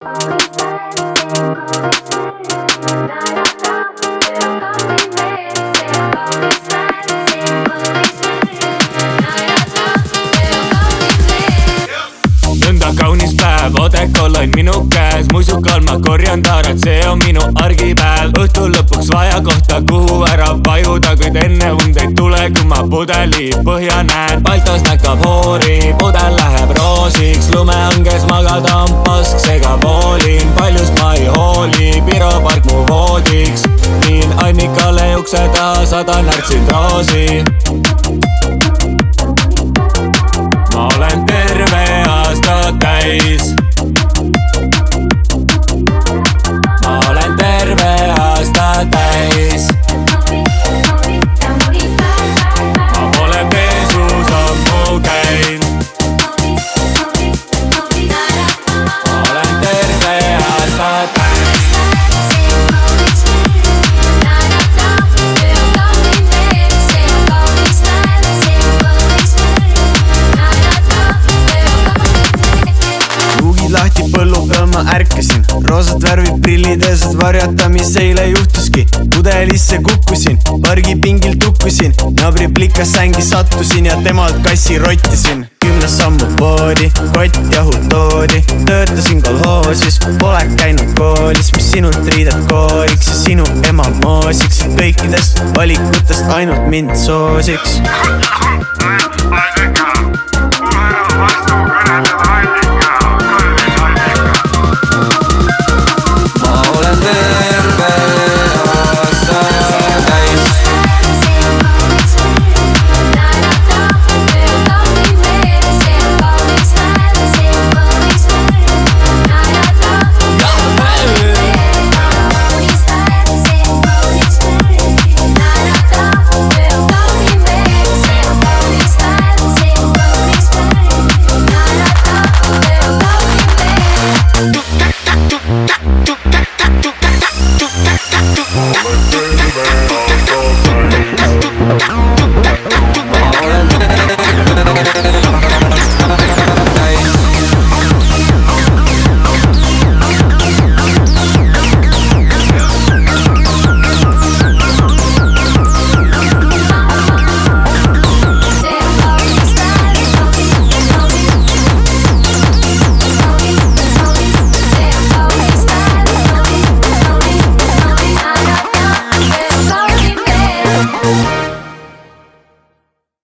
Nõnda kaunis päev, odekoloin minu käes, muisukal ma korjan taarat, see on minu argipäev. Õhtul lõpuks vaja kohta, kuhu ära vajuda, kuid enne und ei tule, kui ma pudeli põhja näen. Paltos näkab hoori, pudel läheb roosiks, lumehanges magada on pask, seega voolin, paljust ma ei hooli, piropark mu voodiks. Viin Annikale ukse taha, 100 närtsin roosi. Ma olen terve aasta täis. Ma olen terve aasta täis. Ma pole pesus ammu käinud. Ma olen terve aasta täis. Lahti põllu peal ma ärkasin, roosat värvi prillid eesad varjata, mis eile juhtuski. Pudelisse kukkusin, pargipingil tukkusin, naabri plikas sängi sattusin ja temalt kassi rottisin. 10 sammu poodi, kott jahu toodi, töötasin kolhoosis, pole käinud koolis, mis sinult riided kooriks ja sinu ema moosiks. Kõikidest valikutest ainult mind soosiks.